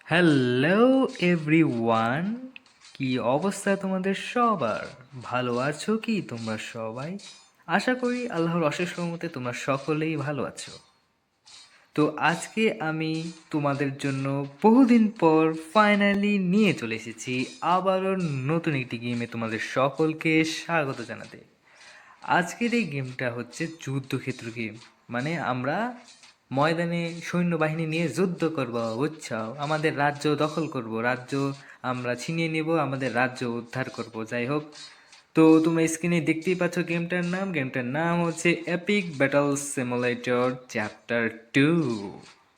Hello everyone, কি অবস্থা তোমাদের সবার? ভালো আছো কি তোমরা সবাই? আশা করি আল্লাহর অশেষ রহমতে তোমরা সকলেই ভালো আছো। তো আজকে আমি তোমাদের জন্য বহুদিন পর ফাইনালি নিয়ে চলে এসেছি আবারও নতুন একটি গেমে তোমাদের সকলকে স্বাগত জানাতে। আজকের এই গেমটা হচ্ছে যুদ্ধক্ষেত্র গেম। মানে আমরা ময়দানে সৈন্যবাহিনী নিয়ে যুদ্ধ করব, বুঝছো? আমাদের রাজ্য দখল করব, রাজ্য আমরা ছিনিয়ে নেব, আমাদের রাজ্য উদ্ধার করব। যাই হোক, তো তোমরা স্ক্রিনে দেখতেই পাচ্ছ গেমটার নাম হচ্ছে epic battle simulator chapter 2।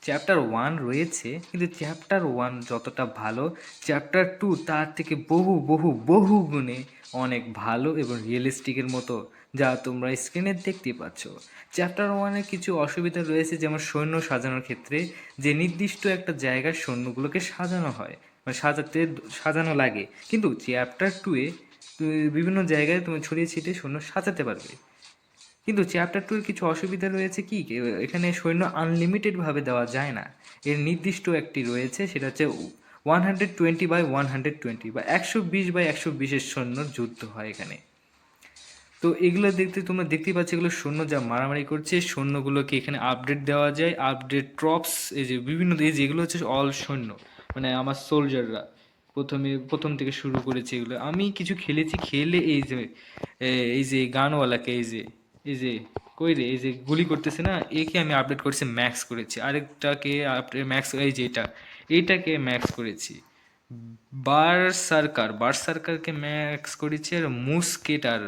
Chapter 1 রয়েছে, কিন্তু চ্যাপ্টার 1 যতটা ভালো, চ্যাপ্টার 2 তার থেকে বহু বহু বহু গুণে অনেক ভালো এবং রিয়েলিস্টিকের মতো, যা তোমরা স্ক্রিনে দেখতেই পাচ্ছ। চ্যাপ্টার 1-এর কিছু অসুবিধা রয়েছে, যেমন সৈন্য সাজানোর ক্ষেত্রে যে নির্দিষ্ট একটা জায়গায় সৈন্যগুলোকে সাজানো হয়, মানে সাজানো লাগে, কিন্তু চ্যাপ্টার 2-এ বিভিন্ন জায়গায় তুমি ছড়িয়ে ছিটিয়ে সৈন্য সাজাতে পারবে। কিন্তু চ্যাপ্টার 2-এর কিছু অসুবিধা রয়েছে কি, এখানে সৈন্য আনলিমিটেডভাবে দেওয়া যায় না। এর নির্দিষ্ট একটি রয়েছে, সেটা হচ্ছে 120/120 বা 120/120-এর সৈন্যর যুদ্ধ হয় এখানে। তো এগুলো দেখতে তোমরা দেখতেই পাচ্ছ, এগুলো সৈন্য যা মারামারি করছে, সৈন্যগুলোকে এখানে আপডেট দেওয়া যায়, আপডেট ট্রপস, এই যে বিভিন্ন, এই যে এগুলো হচ্ছে অল সৈন্য, মানে আমার সোলজাররা প্রথম থেকে শুরু করেছে এগুলো। আমি কিছু খেলেছি, খেলে এই যে গানওয়ালাকে, এই যে কই রে, এই যে গুলি করতেছে না, একে আমি আপডেট করেছি, ম্যাক্স করেছি। আরেকটাকে ম্যাক্স, এই যে এইটাকে ম্যাক্স করেছি। বার্সার্কারকে ম্যাক্স করেছি, আর মুস্কেটার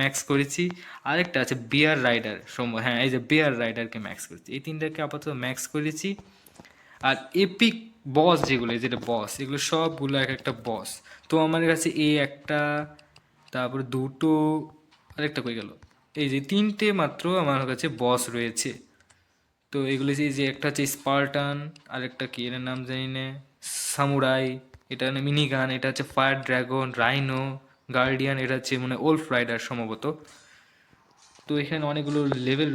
ম্যাক্স করেছি। আরেকটা আছে বিয়ার রাইডার, হ্যাঁ, এই যে বিয়ার রাইডারকে ম্যাক্স করেছি। এই তিনটাকে আপাতত ম্যাক্স করেছি। আর এপিক বস যেগুলো, যেটা বস, এগুলো সবগুলো এক একটা বস। তো আমার কাছে এই একটা, তারপরে দুটো, আরেকটা কই গেল, এই যে তিনটে মাত্র আমার কাছে বস রয়েছে। তো এগুলো যে একটা হচ্ছে স্পার্টান, আরেকটা কি এর নাম জানি না, সামুরাই, এটা মিনি গান, এটা হচ্ছে ফায়ার ড্রাগন, রাইনো, গার্ডিয়ান, এটা হচ্ছে মানে ওল্ফ রাইডার সম্ভবত। তো এখানে অনেকগুলো লেভেল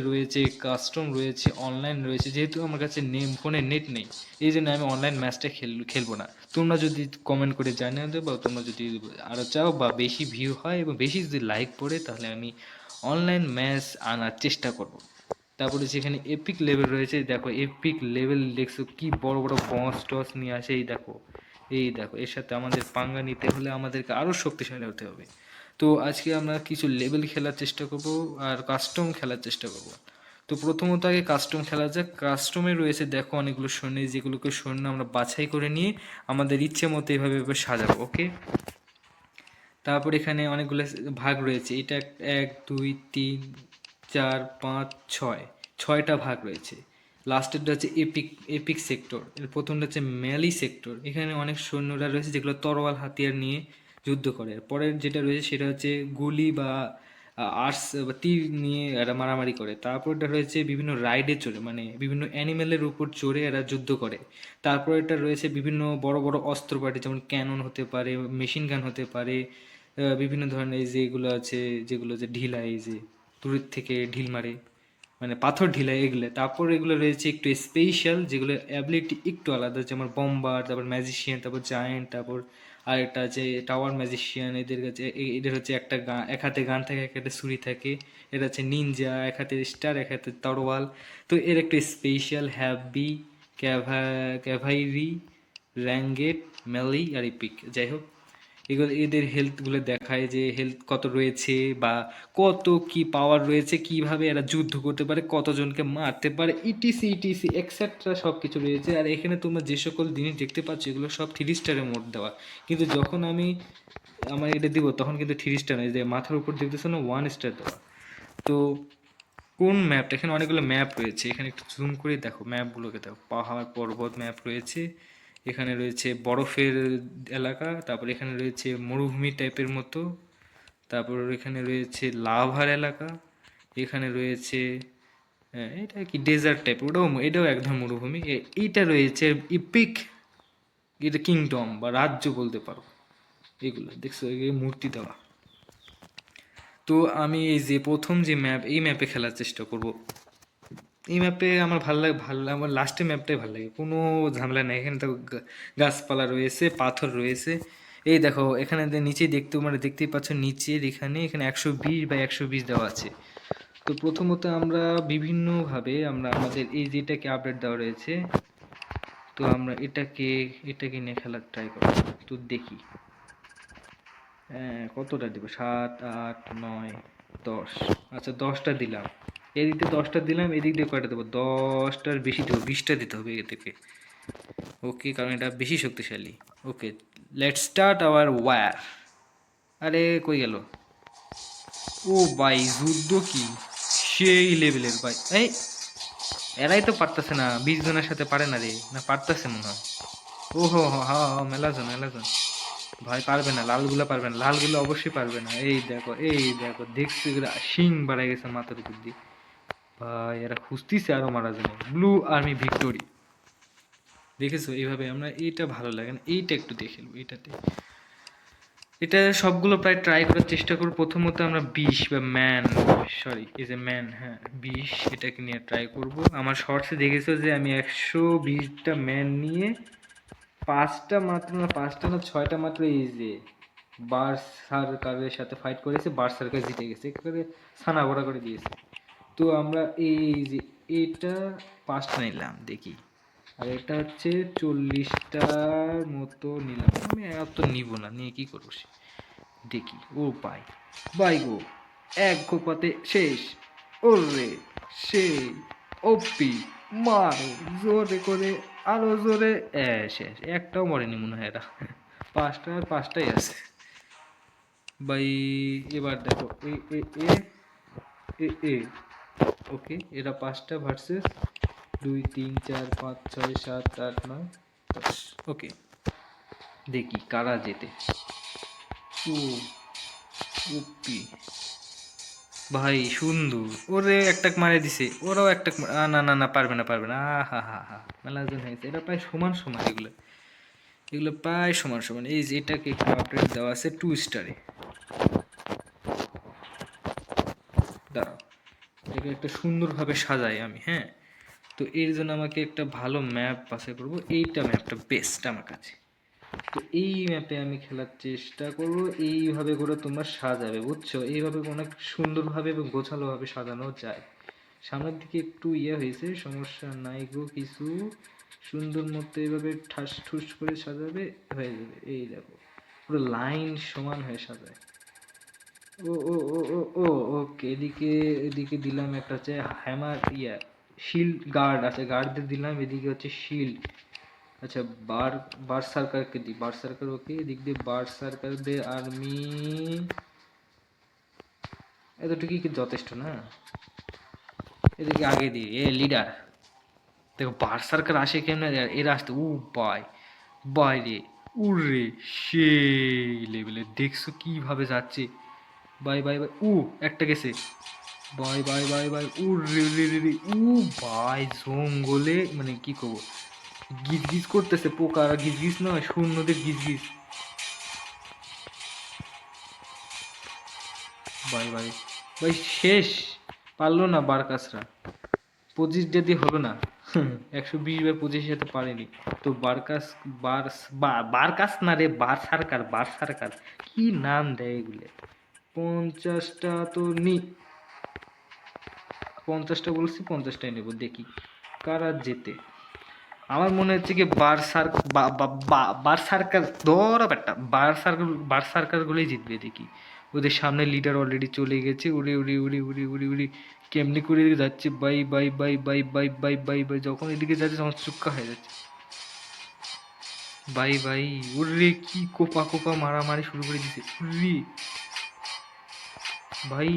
রয়েছে, কাস্টম রয়েছে, অনলাইন রয়েছে। যেহেতু আমার কাছে ফোনে নেট নেই, এই জন্য আমি অনলাইন ম্যাচটা খেলবো না। তোমরা যদি কমেন্ট করে জানিয়ে দেবো, বা তোমরা যদি আরও চাও বা বেশি ভিউ হয় এবং বেশি যদি লাইক পড়ে, তাহলে আমি অনলাইন ম্যাচ আনার চেষ্টা করব। তারপরে যেখানে এপিক লেভেল রয়েছে, দেখো এপিক লেভেল দেখছো কি বড় বড় বস টস নিয়ে আসে, এই দেখো এর সাথে আমাদের পাঙ্গা নিতে হলে আমাদেরকে আরও শক্তিশালী হতে হবে। তো আজকে আমরা কিছু লেভেল খেলার চেষ্টা করব, আর কাস্টম খেলার চেষ্টা করব। তো প্রথমত আগে কাস্টম খেলা যাক। কাস্টমে রয়েছে দেখো অনেকগুলো সৈন্য, যেগুলোকে সৈন্য আমরা বাছাই করে নিয়ে আমাদের ইচ্ছে মতো এভাবে এভাবে সাজাবো, ওকে। তারপর এখানে অনেকগুলো ভাগ রয়েছে, এটা 1 2 3 4 5 6, ছয়টা ভাগ রয়েছে। লাস্টেরটা হচ্ছে এপিক সেক্টর, এর প্রথমটা হচ্ছে ম্যালি সেক্টর। এখানে অনেক সৈন্যরা রয়েছে যেগুলো তরোয়াল হাতিয়ার নিয়ে যুদ্ধ করে। পরের যেটা রয়েছে সেটা হচ্ছে গুলি বা আর্টস বা তীর নিয়ে এরা মারামারি করে। তারপরটা রয়েছে বিভিন্ন রাইডে চড়ে, মানে বিভিন্ন অ্যানিমেলের উপর চড়ে এরা যুদ্ধ করে। তারপর এটা রয়েছে বিভিন্ন বড় বড় অস্ত্রপাতি, যেমন ক্যানন হতে পারে, মেশিন গান হতে পারে, বিভিন্ন ধরনের যেগুলো আছে, যেগুলো যে ঢিলা, এই যে দূরের থেকে ঢিল মারে, মানে পাথর ঢিলা, এগুলো। তারপর এগুলো রয়েছে একটু স্পেশাল, যেগুলো অ্যাবিলিটি একটু আলাদা, যেমন বম্বার, তারপর ম্যাজিশিয়ান, তারপর জায়েন্ট, তারপর আরেকটা আছে টাওয়ার ম্যাজিশিয়ান। এদের কাছে এদের হচ্ছে একটা গান, এক হাতে গান থাকে, এক হাতে ছুরি থাকে। এটা হচ্ছে নিনজা, এক হাতে স্টার, এক হাতে তরোয়াল। তো এর একটা স্পেশাল হ্যাভি, ক্যাভাইরি, র্যাঙ্গেট, মেলি আর ইপিক। যাই হোক, এগুলো এদের হেলথগুলো দেখায়, যে হেলথ কত রয়েছে বা কত কি পাওয়ার রয়েছে, কিভাবে এরা যুদ্ধ করতে পারে, কতজনকে মারতে পারে, ইটিসি ইটিসি এক্সেট্রা সব কিছু রয়েছে। আর এখানে তোমরা যে সকল জিনিস দেখতে পাচ্ছ, এগুলো সব 3 স্টারের মোড দেওয়া। কিন্তু যখন আমি আমার এটা দিব, তখন কিন্তু 3 স্টার নয়, যে মাথার উপর দেখতেছো না, 1 স্টার দেওয়া। তো কোন ম্যাপটা, এখানে অনেকগুলো ম্যাপ রয়েছে, এখানে একটু জুম করে দেখো ম্যাপগুলোকে, দেখো পাহাড় পর্বত ম্যাপ রয়েছে, এখানে রয়েছে বরফের এলাকা, তারপর এখানে রয়েছে মরুভূমি টাইপের মতো, তারপর এখানে রয়েছে লাভার এলাকা, এখানে রয়েছে এটা কি ডেজার্ট টাইপ, এটাও একদম মরুভূমি। এইটা রয়েছে ইপিক, এটা কিংডম বা রাজ্য বলতে পারো। এগুলো দেখছো, এই মূর্তি দেওয়া। তো আমি এই যে প্রথম যে ম্যাপ, এই ম্যাপে খেলার চেষ্টা করব। এই ম্যাপে আমার ভালো লাগে, আমার লাস্টের ম্যাপটাই ভালো লাগে, কোনো ঝামেলা নেই। এখানে তো গাছপালা রয়েছে, পাথর রয়েছে। এই দেখো এখানে নিচেই দেখতে, মানে দেখতেই পাচ্ছ নিচের এখানে এখানে 120/120 দেওয়া আছে। তো প্রথমত আমরা বিভিন্নভাবে আমরা আমাদের এই যেটাকে আপডেট দেওয়া রয়েছে, তো আমরা এটাকে নিয়ে খেলার ট্রাই করবো। তো দেখি হ্যাঁ কতটা দিব, 7, 8, 9, 10। আচ্ছা 10টা দিলাম, এদিক দিয়ে 10টা দিলাম, এদিক দিয়ে কয়টা দেবো, 10টার বেশি দেবো, 20টা দিতে হবে এ থেকে। ওকে, কারণ এটা বেশি শক্তিশালী। ওকে, লেটস স্টার্ট আওয়ার ওয়্যার। আরে কই গেল? ও ভাই যুদ্ধ কি সেই লেভেলের ভাই! এই এরাই তো পারতেছে না, 20 জনের সাথে পারে না রে, না পারতেছে মনে হয়। ওহো, হা হা, মেলাজন মেলাজন। ভাই পারবে না, লালগুলো পারবে না, লালগুলো অবশ্যই পারবে না। এই দেখো দেখছি এগুলো শিং বাড়াই গেছে মাথার উপর দিয়ে। ভাই এরা খুঁজতেছে আরো মারা যাবে। ব্লু আর্মি ভিক্টোরি, দেখেছো? এইভাবে আমরা, এইটা ভালো লাগে না, এইটা একটু দেখে নেবো এইটাতে। এটা সবগুলো প্রায় ট্রাই করার চেষ্টা করব। প্রথমত আমরা 20 বা man, sorry is a man, হ্যাঁ 20 এটাকে নিয়ে ট্রাই করব। আমার শর্টসে দেখেছো যে আমি 120টা ম্যান নিয়ে 5টা মাত্র, না 5টা না 6টা মাত্র এই যে বার্সার্কারের সাথে ফাইট করেছে, বার্সার্কার জিতে গেছে, একেবারে ছানা বড়া করে দিয়েছে। তো আমরা এই যে এটা 5টা নিলাম দেখি, আর এটা হচ্ছে 40টার মতো নিলাম। আমি এত নিব না, নিয়ে কি করবো দেখি। ও ভাই, ভাই গো, এক গোপাতে শেষ। ওরে সেই ওপি, মারো জোরে করে, আরো জোরে। শেষ, একটাও মরেনি মনে হয় এরা। 5টা আর 5টাই আছে ভাই। এবার দেখো এ এ এ এ এ ওকে, এরা 5টা ভার্সেস 2, 3, 4, 5, 6, 7, 8, 9, 10। ওকে, দেখি কারা জেতে। ও ওপি ভাই সুন্দর, ওরে একটা মারে দিছে, ওরাও একটা না না না, পারবে না পারবে না। হা হা হা, মেলাজন হয়েছে, এটা প্রায় সমান সমান, এগুলো এগুলো প্রায় সমান সমান। এই যে এটাকে একটু আপডেট দেওয়া আছে 2 স্টারে। দাঁড়াও, এটাকে একটা সুন্দরভাবে সাজাই আমি, হ্যাঁ। তো এর জন্য আমাকে একটা ভালো ম্যাপ বাছাই করবো, এইটা ম্যাপটা বেস্ট আমার কাছে। তো এই ম্যাপে আমি খেলার চেষ্টা করব। এইভাবে করে তোমরা সাজাবে, বুঝছো? এইভাবে অনেক সুন্দরভাবে এবং গোছালোভাবে সাজানো যায়। সামনের দিকে একটু ইয়ে হয়েছে, সমস্যা নাই গো কিছু। সুন্দর মতো এইভাবে ঠাস ঠুস করে সাজাবে, হয়ে যাবে। এই দেখো পুরো লাইন সমান হয়ে সাজায়। ও ও ও ও ও ওকে, এদিকে এদিকে দিলাম একটা হচ্ছে হ্যামার, ইয়া শিল্ড গার্ড আছে, গার্ডদের দিলাম। এদিকে হচ্ছে শিল্ড। আচ্ছা, বার বার সার্কারকে দিই, বার সার্কার। ওকে, এদিক দিয়ে বার সার্কারদের আর্মি এতটুকুই কি যথেষ্ট না? এদিকে আগে দিই এ লিডার। দেখো বার সার্কার আসে কেমন, এরা আসতে ও বাই বাইরে, উড়ে সেই লেভেলে, দেখছো কিভাবে যাচ্ছে। বাই বাই বাই, একটা গেছে। বাই বাই বাই বাই, উড়ে রে রে রে, ভাই জঙ্গলে মানে কি করবো, গিজ গিজ করতেছে পোকা, গিজ গিজ নয়, সৈন্যদের গিজ গিজ। বাই বাই ভাই, শেষ। পারলো না বারকাসরা, 25টা দিয়ে হলো না। 120/25 সাথে পারেনি। তো বারকাস, বারকাস না রে, বার সার্কার, বার সার্কার, কি নাম দেয় এগুলো। 50টা তো নি, 50টা বলছি, 50টাই নেবো, দেখি কারা জেতে। আমার মনে হচ্ছে কি বার সার্কার ধরো একটা, বার সার্কার গুলোই জিতবে দেখি। ওদের সামনে লিডার অলরেডি চলে গেছে, উড়ে উড়ে উড়ে উড়ে উড়ে উড়ে কেমনি করে যাচ্ছে, by bye bye bye bye bye bye by, যখন এদিকে যাচ্ছে তখন চুক্কা হয়ে যাচ্ছে। বাই বাই, উড়ে কি কোপা কোপা মারামারি শুরু করে দিছে, উড়ি ভাই।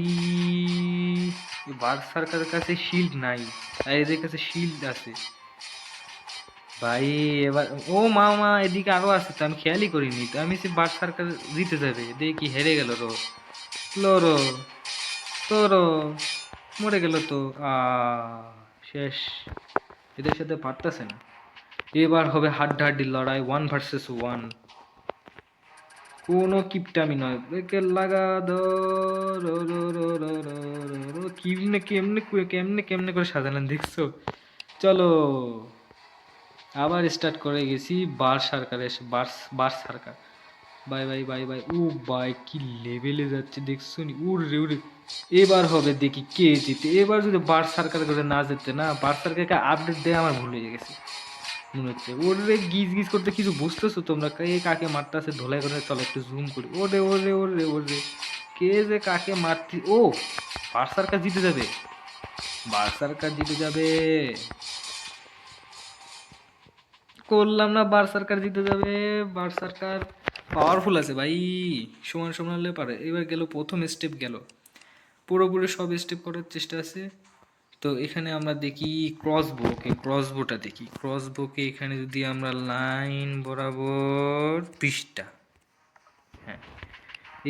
বার সার্কারের কাছে শিল্ড নাই, আর এদের কাছে শিল্ড আছে ভাই। এবার ও মা মা, এদিকে আরো আছে তো, আমি খেয়ালই করিনি তো। আমি সে বার সার্কার জিতে যাবে দেখি, হেরে গেল রো, লোরো তোরো, মরে গেল তো। আ শেষ, এদের সাথে পারতেছে না। এবার হবে হাড্ডাহাড্ডি লড়াই, 1 ভার্সেস 1। কোনো কিপটামি নয়, ব্রেকে লাগা কেমনে কেমনে কেমনে কেমনে করে সাজালেন দেখছো। চলো আবার স্টার্ট করে গেছি বার সার্কার এসে বার সার্কার। Bye bye bye bye. ও বাই কি লেভেলে যাচ্ছে দেখছো নি, উড়ে উড়ে। এবার হবে দেখি কে জিতে। এবার যদি বার সার্কার করে না যেতে না, বার সার্কারকে আপডেট দেয় আমার ভুল হয়ে গেছে মনে হচ্ছে। ওরে গিজ গিজ করতে কিছু বুঝতেছো তোমরা, কে কাকে মারতেছে ধোলাই করে। চলো একটু জুম করি। ওরে ওরে ওরে ওরে, কে যে কাকে মারতি। ও বার সার্কার জিতে যাবে, বার সার্কার জিতে যাবে। করলাম না, বার সার্কার জিতে যাবে। বার সার্কার পাওয়ারফুল আছে ভাই, সমান সমান হলে পারে। এবার গেল প্রথম স্টেপ গেল, পুরোপুরি সব স্টেপ করার চেষ্টা আছে। তো এখানে আমরা দেখি ক্রসবোকে, ক্রসবোটা দেখি। ক্রসবোকে এখানে যদি আমরা লাইন বরাবর পৃষ্ঠা, হ্যাঁ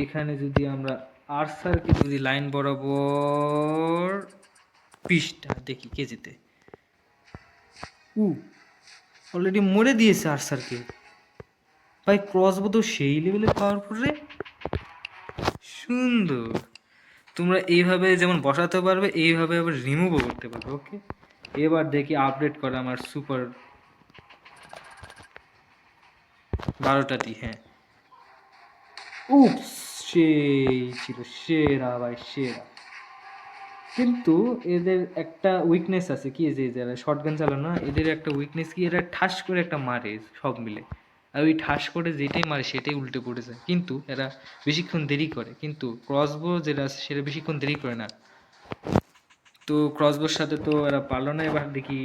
এখানে যদি আমরা আর্সারকে যদি লাইন বরাবর পৃষ্ঠা দেখি কে জিতে। অলরেডি মরে দিয়েছে আর্সারকে ভাই। ক্রসবো তো সেই লেভেলে পাওয়ারফুল রে, সুন্দর। তোমরা এইভাবে যেমন বসাতে পারবে, এইভাবে আবার রিমুভও করতে পারবে। ওকে এবার দেখি আপডেট করে আমার সুপার 12টা। হ্যাঁ উপস, সেই ছিল সেরা ভাই সেরা। কিন্তু এদের একটা উইকনেস আছে কি, যে যারা শর্টগান চালানো না, এদের একটা উইকনেস কি, এরা ঠাস করে একটা মারে সব মিলে। আর ওই ঠাস করে যেটাই মারে সেটাই উল্টে পড়ে যায়, কিন্তু এরা বেশিক্ষণ দেরি করে। কিন্তু ক্রসবো যেটা আছে সেটা বেশিক্ষণ দেরি করে না। তো ক্রসবোর সাথে তো এরা পারলো না। এবার দেখি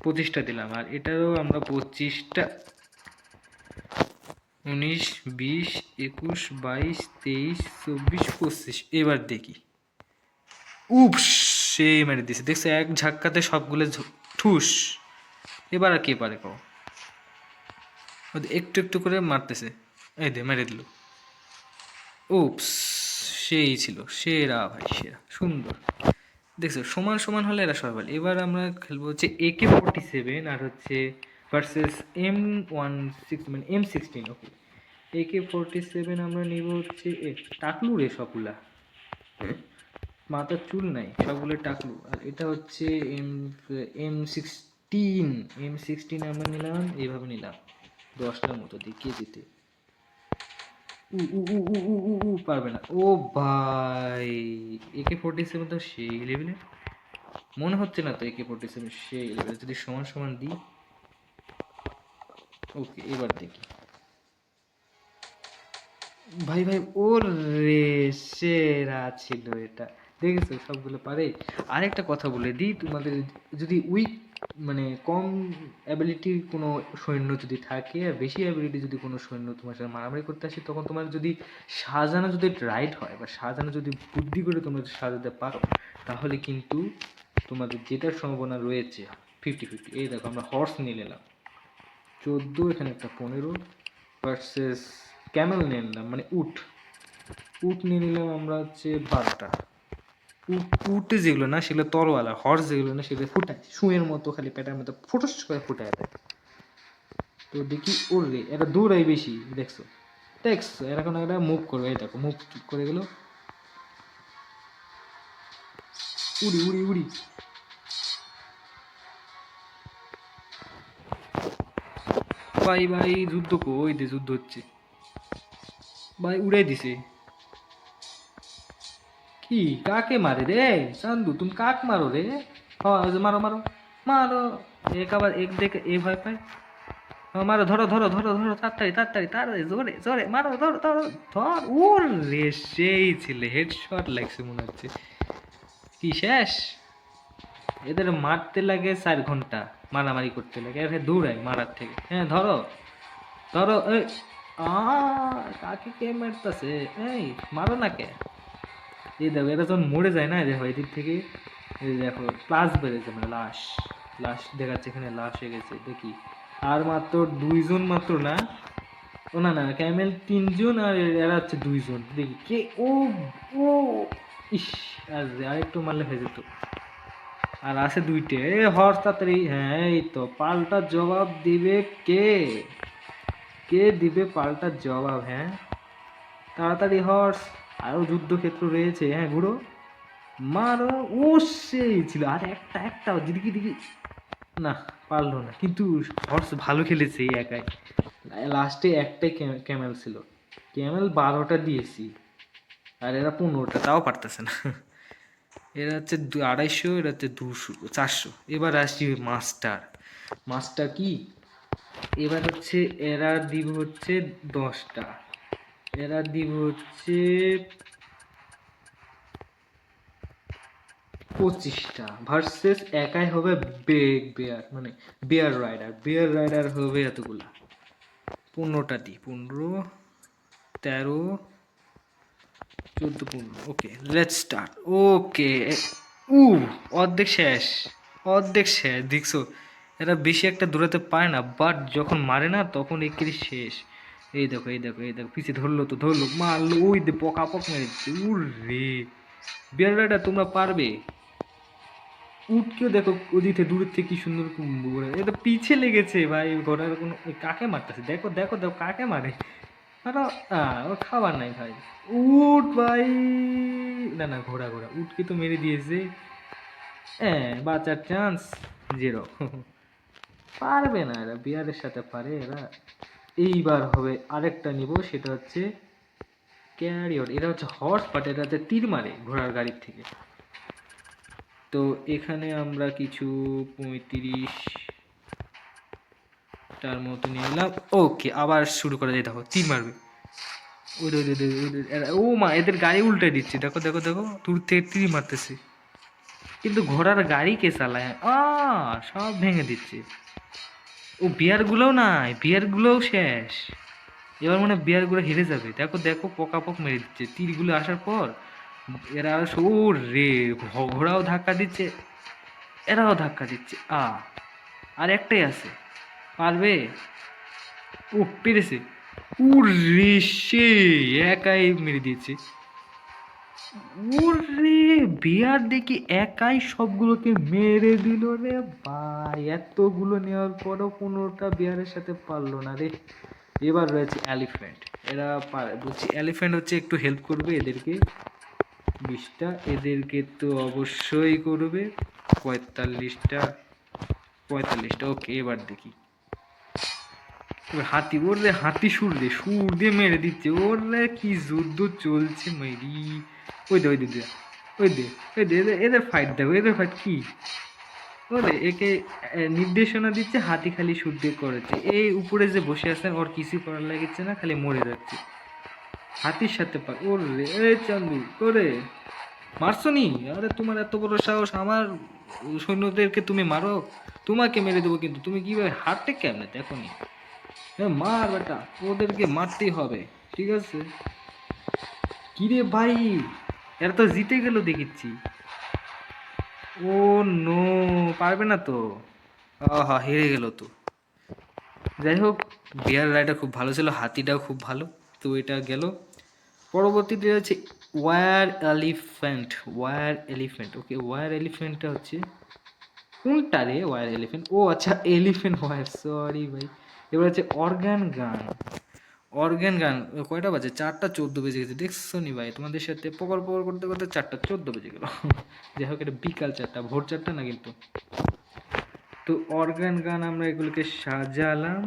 25টা দিলাম, আর এটারও আমরা 25টা। 19, 20, 21, 22, 23, 24, 25। এবার দেখি উপস, সেই মেরে দিছে দেখছো, এক ঝাক্কাতে সবগুলো ঠুস। এবার আর কে পারে কও, একটু একটু করে মারতেছে। এই দে মেরে দিল। উপস, সেই ছিল সেরা ভাই সেরা, সুন্দর। দেখছো সমান সমান হলে এরা সবাই ভালো। এবার আমরা খেলবো হচ্ছে AK-47 আর হচ্ছে ভার্সেস M16, মানে M16। ওকে AK-47 আমরা নিব হচ্ছে টাকলু রে সবগুলা, মাথার চুল নাই সবগুলো টাকলু। আর এটা হচ্ছে M16 আমরা নিলাম, এইভাবে নিলাম 10টার মতো। দেখিয়ে যেতে পারবে না। ও ভাই AK-47 তো সেই লেভেলে মনে হচ্ছে না তো। AK-47 সেই লেভেলে যদি সমান সমান দিই। ওকে এবার দেখি ভাই ভাই, ওর রে সেরা ছিল এটা। দেখেছো সবগুলো পারে। আরেকটা কথা বলে দিই তোমাদের, যদি উইক মানে কম অ্যাবিলিটির কোনো সৈন্য যদি থাকে আর বেশি অ্যাবিলিটি যদি কোনো সৈন্য তোমার সাথে মারামারি করতে আসে, তখন তোমার যদি সাজানো যদি রাইট হয় বা সাজানো যদি বুদ্ধি করে তোমরা সাজাতে পারো, তাহলে কিন্তু তোমাদের জেতার সম্ভাবনা রয়েছে 50-50। এই দেখো আমরা হর্স নিয়ে নিলাম 14, এখানে একটা 15 ভার্সেস ক্যামেল নিয়ে নিলাম, মানে উট। উট নিয়ে নিলাম আমরা হচ্ছে 12টা। উটে যেগুলো না সেগুলো তরওয়ালা, হর্স যেগুলো না সেগুলো ফুটায় শুঁয়ের মতো, খালি পেটার মতো ফুটস করে ফুটায় দেয়। তো দেখি ওর রে, এটা দৌড়াই বেশি দেখছো। দেখছো এরকম একটা মুভ করবে, এই দেখো মুভ করে গেল। উড়ি উড়ি উড়ি। ভাই ভাই যুদ্ধ কই দে, যুদ্ধ হচ্ছে ভাই, উড়াই দিছে। কি কাকে মারে রে চান্দু, তুমি কাক মারো রে। হ্যাঁ মারো মারো মারো। এক আবার এক দেখে এ ভয় পায়। হ্যাঁ মারো, ধরো ধরো ধরো ধরো, তাড়াতাড়ি তাড়াতাড়ি তাড়াতাড়ি, জোরে জোরে মারো, ধরো ধরো ধর। ওর রে সেই ছিলে, হেডশট লাগছে মনে হচ্ছে। কি শেষ? এদের মারতে লাগে 4 ঘন্টা, মারামারি করতে লাগে, এর দৌড়ায় মারার থেকে। হ্যাঁ ধরো ধরো। এই কাকে কে মারতেছে, এই মারো না কে। এই দেখো এরা যখন মরে যায় না, দেখো এদিক থেকে এই দেখো প্লাস বেড়েছে, মানে লাশ লাশ দেখাচ্ছে এখানে, লাশ হয়ে গেছে দেখি। আর মাত্র 2 জন মাত্র না, ও না না ক্যামেল 3 জন আর এরা হচ্ছে 2 জন। দেখি কে। ও ও ইস, আর একটু মারলে হয়ে যেত। আর আছে দুইটে। এ হর্স তাড়াতাড়ি, হ্যাঁ এই তো পাল্টা জবাব দিবে কে? কে দিবে পাল্টা জবাব? হ্যাঁ তাড়াতাড়ি হর্স, আরো যুদ্ধক্ষেত্র রয়েছে। হ্যাঁ ঘুরো, মারো। ও সেই ছিল আর একটা, একটা দিদি দিদি, না পারলো না, কিন্তু হর্স ভালো খেলেছে এই একাই। লাস্টে একটাই ক্যামেল ছিল, ক্যামেল 12টা দিয়েছি আর এরা 15টা, তাও পারতেছে না। এরা হচ্ছে 250, এরা হচ্ছে 200, 400। এবার আসছি মাস্টার। মাস্টার কি? এবার হচ্ছে এরা দিব হচ্ছে 10টা, এরা দিব হচ্ছে 25টা, ভার্সেস একাই হবে বেগ বেয়ার, মানে বেয়ার রাইডার। বেয়ার রাইডার হবে এতগুলা, 15টা দিই, 15, 13, 14, 15। Okay let's start. ওকে, উ অর্ধেক শেষ, অর্ধেক শেষ। দেখছো এরা বেশি একটা দৌড়াতে পারে না, বাট যখন মারে না তখন একেরই শেষ। এই দেখো এই দেখো এই দেখো, পিছিয়ে ধরলো তো ধরলো, মারলো, ওই দে পকাপক মেরে দিচ্ছে। উর রে, বেয়ার রাইডার তোমরা পারবে। উটকেও দেখো ওদিকে দূরের থেকে কি সুন্দর এটা পিছে লেগেছে ভাই ঘোড়ার। কোনো কাকে মারতেছে, দেখো দেখো দেখো কাকে মারে। আরে ও খাবার নাই ভাই। উট ভাই, না না ঘোড়া ঘোড়া, উটকে তো মেরে দিয়েছে। হ্যাঁ বাঁচার চান্স 0। পারবে না এরা, বিয়ারের সাথে পারে এরা। এইবার হবে আরেকটা নিব, সেটা হচ্ছে ক্যারিয়র। এরা হচ্ছে হর্স, বাট এরা হচ্ছে তীর মারে ঘোড়ার গাড়ির থেকে। তো এখানে আমরা কিছু 35টার মতো নিয়ে নিলাম। ওকে আবার শুরু করা যায়, দেখো তীর মারবে। ও মা, এদের গাড়ি উল্টে দিচ্ছে, দেখো দেখো দেখো, দূর থেকে তীর মারতেছে। কিন্তু ঘোড়ার গাড়ি কে চালায়? সব ভেঙে দিচ্ছে। ও বিয়ারগুলোও নাই, বিয়ারগুলোও শেষ। এবার মনে হয় বিয়ারগুলো হেরে যাবে। দেখো দেখো পকাপক মেরে দিচ্ছে তীরগুলো আসার পর। এরা ও রে, ঘোড়াও ধাক্কা দিচ্ছে, এরাও ধাক্কা দিচ্ছে। আর একটাই আছে, পারবে? ও পেরেছে। উরে সে একাই মেরে দিয়েছে। ওরে, বিয়ার দেখি একাই সবগুলোকে মেরে দিল রে ভাই। এতগুলো নেওয়ার পরও 15টা বিয়ারের সাথে পারলো না রে। এবার রয়েছে এলিফ্যান্ট। এরা বুঝছি এলিফ্যান্ট হচ্ছে একটু হেল্প করবে এদেরকে। 20টা, এদেরকে তো অবশ্যই করবে। 45টা, 45টা। ওকে এবার দেখি হাতি। ওর রে হাতি, সুর দিয়ে মেরে দিচ্ছে। ওর রে কি যুদ্ধ চলছে মেরি। ওই দে ওই দে ওই দে ওই দে, এদের ফাইট দেখো, এদের ফাইট কি। ওরে একে নির্দেশনা দিচ্ছে, হাতি খালি সুর দিয়ে করেছে। এই উপরে যে বসে আছেন ওর কিছু করার লাগছে না, খালি মরে যাচ্ছে হাতির সাথে। ওর রে, এই চান্দু করে মারছো নি? আরে তোমার এত বড় সাহস, আমার সৈন্যদেরকে তুমি মারো? তোমাকে মেরে দেবো কিন্তু। তুমি কিভাবে হারতে কেমনে দেখো নি? মার বেটা, ওদেরকে মারতেই হবে, ঠিক আছে। কিরে ভাই, এরা তো জিতে গেল দেখিচ্ছি। ও নো, পারবে না তো। হেরে গেল তো। যাই হোক, বিয়ার রাইডার খুব ভালো ছিল, হাতিটাও খুব ভালো। তো এটা গেল। পরবর্তীতে হচ্ছে ওয়ার এলিফ্যান্ট। ওয়ার এলিফ্যান্ট, ওকে ওয়ার এলিফ্যান্টটা হচ্ছে কোনটা রে? ওয়ার এলিফ্যান্ট, ও আচ্ছা এলিফ্যান্ট ওয়ার, সরি ভাই। এবার হচ্ছে অর্গান গান। অর্গান গান কয়টা বাজে? 4টা 14 বেজে গেছে, দেখছো নি ভাই? তোমাদের সাথে পকর পকর করতে করতে 4টা 14 বেজে গেল। যাই হোক, এটা বিকাল 4টা, ভোর 4টা না কিন্তু। তো অর্গান গান আমরা এগুলোকে সাজালাম।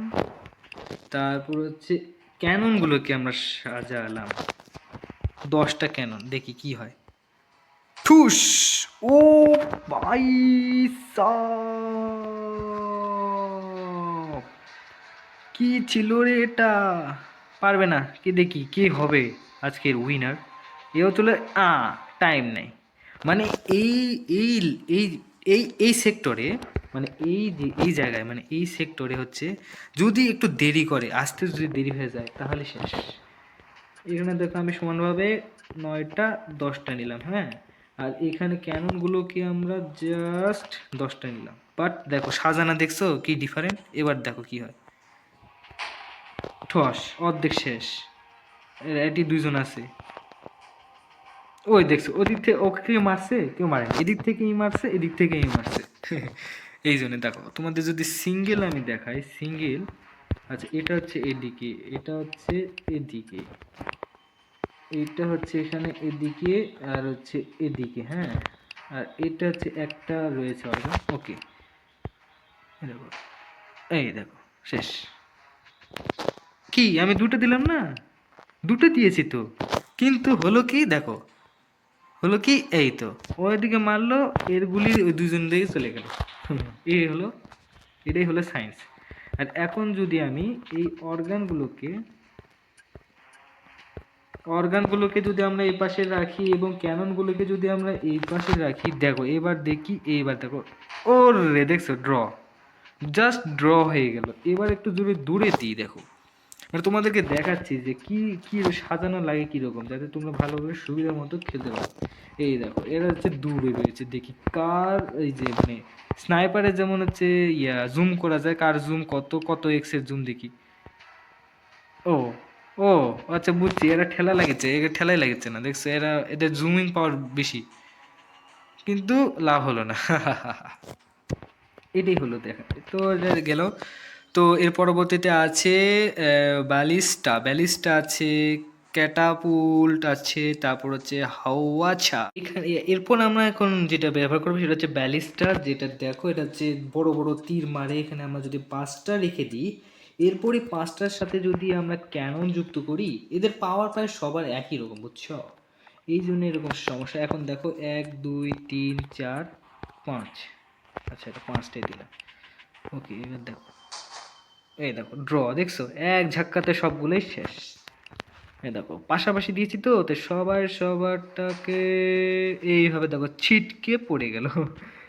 তারপর হচ্ছে ক্যাননগুলোকে আমরা সাজালাম। 10টা ক্যানন, দেখি কি হয়। ঠুস! ও ভাই সাব, কি ছিল রে এটা? পারবে না কি, দেখি কে হবে আজকের উইনার। এও চলে টাইম নেই, মানে এই এই এই এই এই সেক্টরে, মানে এই যে এই জায়গায়, মানে এই সেক্টরে হচ্ছে যদি একটু দেরি করে, আসতে যদি দেরি হয়ে যায় তাহলে শেষ। এখানে দেখো আমি সমানভাবে 9টা 10টা নিলাম, হ্যাঁ। আর এখানে ক্যাননগুলোকে আমরা জাস্ট 10টা নিলাম। বাট দেখো সাজানা, দেখছো কি ডিফারেন্ট? এবার দেখো কি হয়। ঠস, অর্ধেক শেষ। এটি 2জন আছে। ওই দেখছো ওদিক থেকে ওকে মারছে, কেউ মারেনি, এদিক থেকেই মারছে, এদিক থেকেই মারছে। এই জন্য দেখো তোমাদের যদি সিঙ্গেল আমি দেখাই, সিঙ্গেল, আচ্ছা এটা হচ্ছে এদিকে, এটা হচ্ছে এদিকে, এটা হচ্ছে এখানে এদিকে, আর হচ্ছে এদিকে, হ্যাঁ, আর এটা হচ্ছে একটা রয়েছে অর্গান, ওকে। দেখো, এই দেখো, শেষ। কি আমি দুটো দিলাম না? দুটো দিয়েছি তো, কিন্তু হলো কি দেখো, হলো কি এই তো ওইদিকে মারলো, এর গুলি ওই দুজন দিকে চলে গেল। এই হলো, এটাই হলো সায়েন্স। আর এখন যদি আমি এই অর্গানগুলোকে যদি আমরা এই পাশে রাখি এবং ক্যাননগুলোকে যদি আমরা এই পাশে রাখি, দেখো এবার দেখি, এইবার দেখো, ওরে দেখছো ড্র, জাস্ট ড্র হয়ে গেল। এবার একটু দূরে দূরে দিই, দেখো মানে তোমাদেরকে দেখাচ্ছি যে কি কি সাজানো লাগে কীরকম, যাতে তোমরা ভালোভাবে সুবিধার মতো খেলতে পারো। এই দেখো এরা হচ্ছে দূরে রয়েছে, দেখি কার এই যে মানে স্নাইপারে যেমন হচ্ছে জুম করা যায়, কার জুম কত কত এক্সের জুম দেখি। ও, ও, আচ্ছা বুঝছি, এরা ঠেলা লাগেছে, এরা ঠেলাই লাগেছে না, দেখছো এরা, এদের জুমিং পাওয়ার বেশি, কিন্তু লাভ হলো না। এটাই হলো দেখা, তো এটা গেল। তো এর পরবর্তীতে আছে ব্যালিস্টা, ব্যালিস্টা আছে, ক্যাটাপুল্ট আছে, তারপর হচ্ছে হাওয়াছা। এখানে এরপর আমরা এখন যেটা ব্যবহার করবো সেটা হচ্ছে ব্যালিস্টা, যেটা দেখো এটা হচ্ছে বড় বড় তীর মারে। এখানে আমরা যদি 5টা রেখে দিই, এরপরে 5টার সাথে যদি আমরা ক্যানন যুক্ত করি, এদের পাওয়ার প্রায় সবার একই রকম, বুঝছো? এই জন্য এরকম সমস্যা। এখন দেখো 1 2 3 4 5, আচ্ছা এটা 5টাই দিলাম, ওকে। এবার দেখো, এই দেখো ড্র, দেখছো এক ঝাক্কাতে সবগুলোই শেষ। এই দেখো পাশাপাশি দিয়েছি তো, তো সবার সবারটাকে এইভাবে দেখো ছিটকে পড়ে গেল।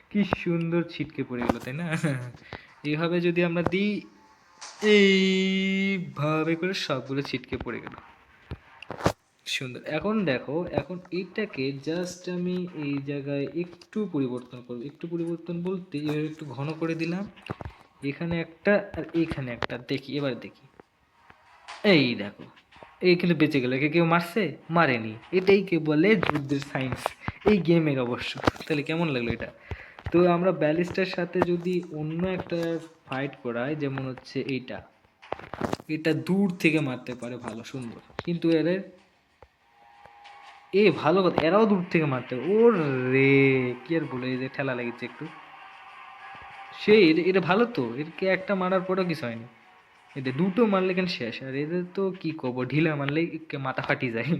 কি সুন্দর ছিটকে পড়ে গেল, তাই না? এইভাবে যদি আমরা দিই, এইভাবে করে সবগুলো ছিটকে পড়ে গেল, সুন্দর। এখন দেখো, এখন এইটাকে জাস্ট আমি এই জায়গায় একটু পরিবর্তন করবো, একটু পরিবর্তন বলতে এভাবে একটু ঘন করে দিলাম, এখানে একটা আর এইখানে একটা, দেখি এবার দেখি, এই দেখো এই কিন্তু বেঁচে গেল। একে কেউ মারছে? মারেনি। এটাই কে বলে যুদ্ধের সায়েন্স, এই গেমের অবশ্য। তাহলে কেমন লাগলো এটা? তো আমরা ব্যালিস্টার সাথে যদি অন্য একটা ফাইট করাই, যেমন হচ্ছে এইটা, এটা দূর থেকে মারতে পারে ভালো সুন্দর, কিন্তু এদের ভালো কথা, এরাও দূর থেকে মারতে পারে। ওর রে, কি আর বলে, এই যে ঠেলা লেগেছে একটু, সেই এটা ভালো তো, এরকে একটা মারার পরেও কিছু হয়নি, এদের দুটো মারলে কেন শেষ। আর এদের তো কি করবো, ঢিলা মারলেই মাথা ফাটি যায়।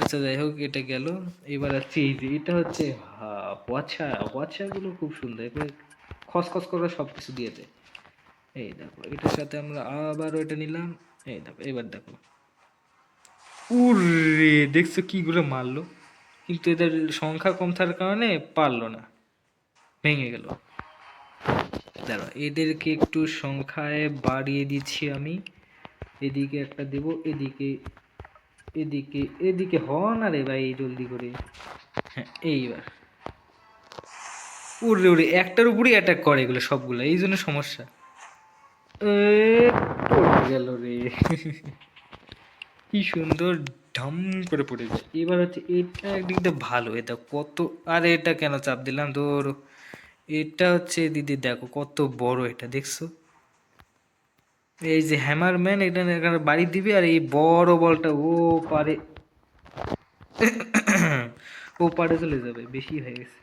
আচ্ছা যাই হোক, এটা গেল। এবার হচ্ছে এই যে এটা হচ্ছে হোয়াটসা, হোয়াটসাগুলো খুব সুন্দর, এবার খসখস করে সব কিছু দিয়ে দেয়। এই দেখো এটার সাথে আমরা আবারও এটা নিলাম, এই দেখো এবার দেখো, উরে দেখছো কি করে মারলো, কিন্তু এদের সংখ্যা কম থাকার কারণে পারলো না, ভেঙে গেল। দাঁড়া এদেরকে একটু সংখ্যায় বাড়িয়ে দিচ্ছি আমি, এদিকে একটা দেব, এদিকে এদিকে এদিকে হন, আরে ভাই জলদি করে, হ্যাঁ এইবার, উড়ে উড়ে একটার উপরেই অ্যাটাক করে এগুলো সবগুলো, এই জন্য সমস্যা। পড়ে গেল রে। কি সুন্দর ঢম করে পড়ে যায়। এবার হচ্ছে এটা একদিক দিয়ে ভালো, এটা কত, আরে এটা কেন চাপ দিলাম ধরো, এটা হচ্ছে দিদি দেখো কত বড়, এটা দেখছো, এই যে হ্যামার ম্যান, এটা এখানে বাড়ি দিবে আর এই বড় বলটা ও পারে, ও পারে চলে যাবে, বেশি হয়ে গেছে।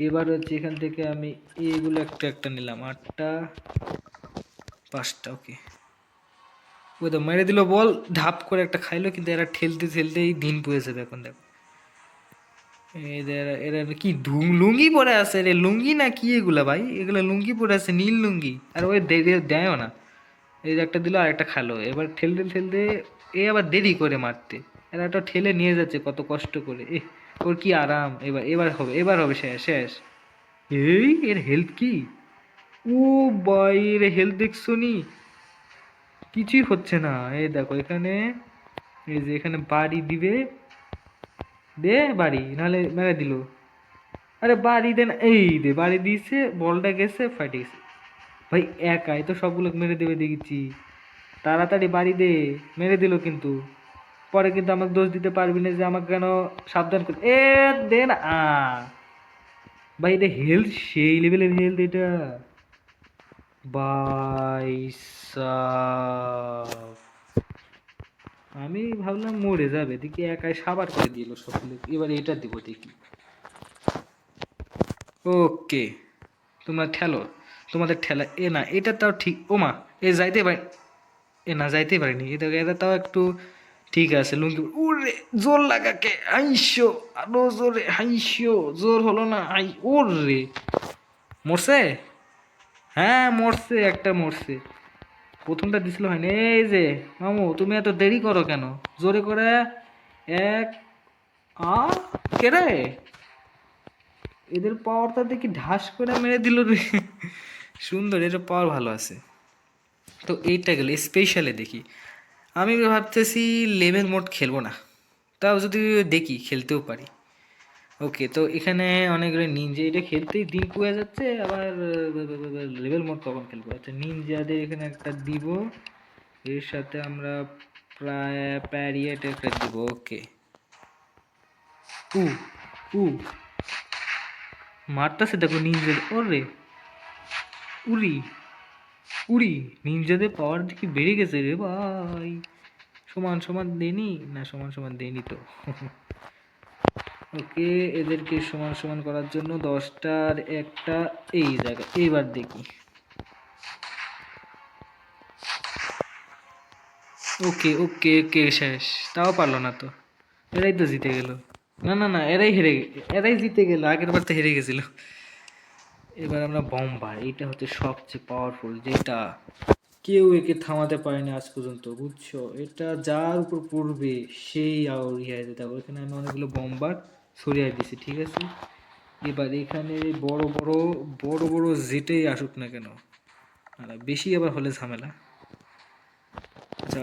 এবার হচ্ছে এখান থেকে আমি এইগুলো একটা একটা নিলাম, 8টা 5টা, ওকে। ওই তো মেরে দিল বল, ধাপ করে একটা খাইলো, কিন্তু এরা ঠেলতে ঠেলতেই দিন পুড়ে যাবে। এখন দেখো এদের, এরা কি লুঙ্গি পরে আছে রে, লুঙ্গি না কি এগুলা ভাই, এগুলা লুঙ্গি পরে আছে, নীল লুঙ্গি, আর ওই দেয়ও না। এই যে একটা দিল আর একটা খালো, এবার ঠেলতে ঠেলতে এ আবার দেরি করে মারতে, এরা একটা ঠেলে নিয়ে যাচ্ছে কত কষ্ট করে, ওর কি আরাম। এবার এবার হবে, এবার হবে শেষ শেষ। এই এর হেলথ কি, ও ভাই এর হেলথ দেখছো নি, কিছুই হচ্ছে না। এই দেখো এখানে, এই যে এখানে বাড়ি দিবে, দে বাড়ি, নাহলে মেরে দিল, আরে বাড়ি দেন, এই দে বাড়ি দিয়েছে, বলটা গেছে ফাটে গেছে। ভাই একাই তো সবগুলো মেরে দেবে দেখেছি, তাড়াতাড়ি বাড়ি দে, মেরে দিল কিন্তু। পরে কিন্তু আমাকে দোষ দিতে পারবি না যে আমাকে কেন সাবধান করে এ দে না ভাই এটা হেলথ সেই লেভেলের হেলথ এটা ভাই সাব। আমি ভাবলাম মরে যাবে, দেখি একাই সাবার করে দিল সকলে। এবার এটা দিব দেখি। ওকে তোমরা ঠেলো, তোমাদের ঠেলা এ না এটা তাও ঠিক। ও মা এ যাইতে পারি, এ না যাইতে পারিনি। এটা এটা তাও একটু ঠিক আছে। লুঙ্গি ওরে জোর লাগাকে হাইশো, আরো জোরে হাইশো, জোর হলো না আই ওরে মরছে। হ্যাঁ মরছে, একটা মরছে। প্রথমটা দিছিল হয়নি। এই যে মামু তুমি এত দেরি করো কেন, জোরে করে এক আ কে রে, এদের পাওয়ারটা দেখি ঢাস করে মেরে দিল রে। সুন্দর, এর পাওয়ার ভালো আছে। তো এইটা গেলে স্পেশালে দেখি। আমি ভাবতেছি লেভেল মোড খেলবো না, তাও যদি দেখি খেলতেও পারি। ওকে তো এখানে অনেকগুলো নিনজা, এটা খেলতেই দিন পুয়ে যাচ্ছে। আবার লেভেল মোড কখন খেলবো? আচ্ছা নিনজাদের এখানে একটা দিব, এর সাথে আমরা প্রায় প্যারিয়েট একটা দিব। ওকে উ উ মারতাছে দেখো নিনজা, ওরে উড়ি উড়ি। নিনজাদের পাওয়ার দেখি বেড়ে গেছে রে ভাই। সমান সমান দেনি না, সমান সমান দেনি তো। ওকে এদেরকে সমান সমান করার জন্য 10টার একটা এই জায়গা। এইবার দেখি। ওকে ওকে ওকে শেষ, তাও পারলো না তো। এরাই তো জিতে গেল। না না না এরাই হেরে, এরাই জিতে গেল, আগের বার তো হেরে গেছিল। এবার আমরা বম্বার, এইটা হচ্ছে সবচেয়ে পাওয়ারফুল, যেটা কেউ একে থামাতে পারেনি আজ পর্যন্ত, বুঝছো? এটা যার উপর পড়বে সেই আউরিয়া যেতে হবে। এখানে আমি অনেকগুলো বম্বার সরিয়ে দিছি, ঠিক আছে? এবার এখানে বড় বড় বড় বড় যেটাই আসুক না কেন, আর বেশি আবার হলে ঝামেলা। আচ্ছা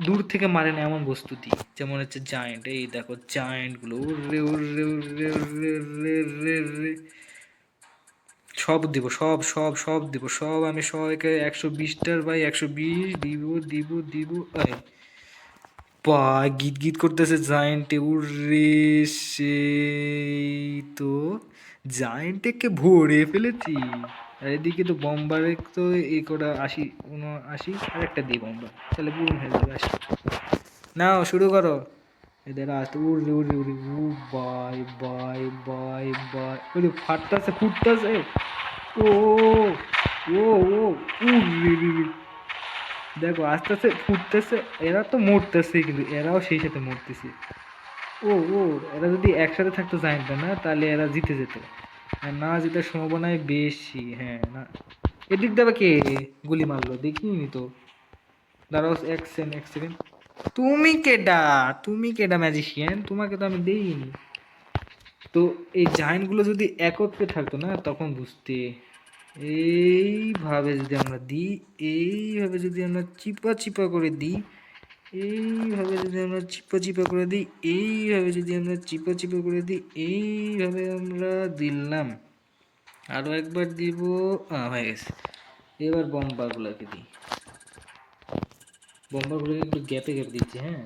দূর থেকে মারে না এমন বস্তু দিই, যেমন হচ্ছে জায়েন্ট। এই দেখো জায়েন্ট গুলো উড়রে উড়রে উড়রে উড়রে উড়রে উড়রে উড়রে সব দিব, সব সব সব দিব, সব আমি সবাইকে 120টার বাই 120 দিব দিব দিব। বা গীত গীত করতেছে জায়েন্টে উড়রে, সেই তো জায়েন্টকে ভরে ফেলেছি। আর এদিকে তো বম্বারে তো এই কটা 80 79 আর একটা দিই বম্বার, তাহলে পূরণ হয়ে যাবে 80। নাও শুরু করো। এদের আসতে উড়রে উড়রে উড়ি উ বাই বাই বাই বাই ওরে ফাটতাছে ফুটতাছে। ও ও ও উড়রে রে রে। দেখো আস্তে আস্তে ফুটতেছে, এরা তো মরতেছে কিন্তু এরাও সেই সাথে মরতেছে। ও ও এরা যদি একসাথে থাকতো জানতো না, তাহলে এরা জিতে যেত। আর না জেতার সম্ভাবনাই বেশি। হ্যাঁ না এদিক দেবে কে গুলি মারলো দেখিনি তো। দাঁড়াও এক সেকেন্ড। তুমি কেডা ম্যাজিশিয়ান, তোমাকে তো আমি দেইনি। তো এই জায়েন্টগুলো যদি একত্রে থাকতো না তখন বুঝতে। এইভাবে যদি আমরা দিই, এইভাবে যদি আমরা চিপা চিপা করে দিই, এইভাবে যদি আমরা চিপা চিপা করে দিই, এইভাবে যদি আমরা চিপা চিপা করে দিই, এইভাবে আমরা দিলাম। আরও একবার দিব, হয়ে গেছে। এবার বম্বারগুলোকে দিই, বম্বারগুলোকে একটু গ্যাপে গ্যাপে দিচ্ছি। হ্যাঁ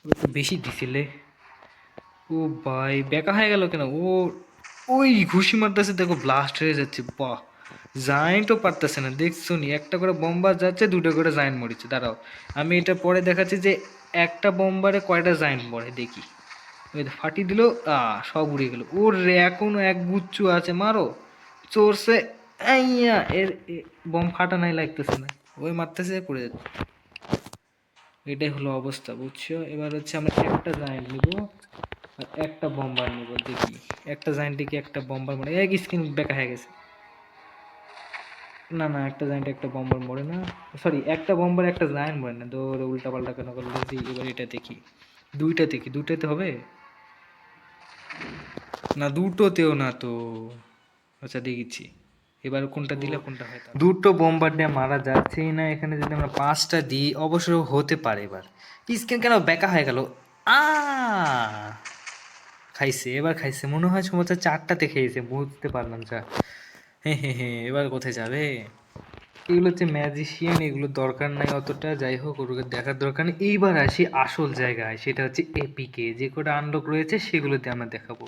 একটু বেশি দিছিলে। ও ভাই বেকা হয়ে গেল কেন ও? ওই ঘুষি মারতেছে দেখো ব্লাস্ট হয়ে যাচ্ছে। বাহ জায়েন্টও পারতেছে না, দেখছো নি? একটা করে বম্বার যাচ্ছে, দুটো করে জায়েন্ট মরেছে। দাঁড়াও আমি এটা পরে দেখাচ্ছি যে একটা বম্বারে কয়টা জায়েন্ট মরে দেখি। ওই ফাটি দিল, সব উড়ে গেল। ওর রে এখনো এক গুচ্ছু আছে, মারো চোরসে। আইয়া এর বম ফাটা নাই লাগতেছে না, ওই মারতেছে পড়ে যাচ্ছে। এটাই হলো অবস্থা, বুঝছো? এবার হচ্ছে আমরা একটা জায়েন্ট নিব আর একটা বম্বার নিব দেখি। একটা জায়েন্টে কি একটা বম্বার মরে? এক স্ক্রিন বেকা হয়ে গেছে। না না একটা জায়েন্ট একটা বম্বার মরে না, সরি একটা বম্বার একটা জায়েন্ট মরে না। দৌড়ে উল্টা পাল্টা কেন করলো? এবার এটা দেখি, দুইটা দেখি, দুইটাতে হবে না, দুটোতেও না তো। আচ্ছা দেখিচ্ছি এবার কোনটা দিলে কোনটা হয়। দুটো বোম্বার দিয়ে মারা যাচ্ছেই না। এখানে যদি আমরা 5টা দিই অবশ্য হতে পারে। এবার স্ক্রিন কেন বেকা হয়ে গেল? আ খাইছে, এবার খাইছে, মনে হয় সমস্ত চারটাতে খেয়েছে, বুঝতে পারলাম যা। হ্যাঁ হ্যাঁ হ্যাঁ, এবার কোথায় যাবে? এগুলো হচ্ছে ম্যাজিশিয়ান, এগুলো দরকার নাই অতটা, যাই হোক ওগুলো দেখার দরকার নেই। এইবার আসি আসল জায়গায়, সেটা হচ্ছে এপিকে যে কটা আনলক রয়েছে সেগুলোতে আমরা দেখাবো।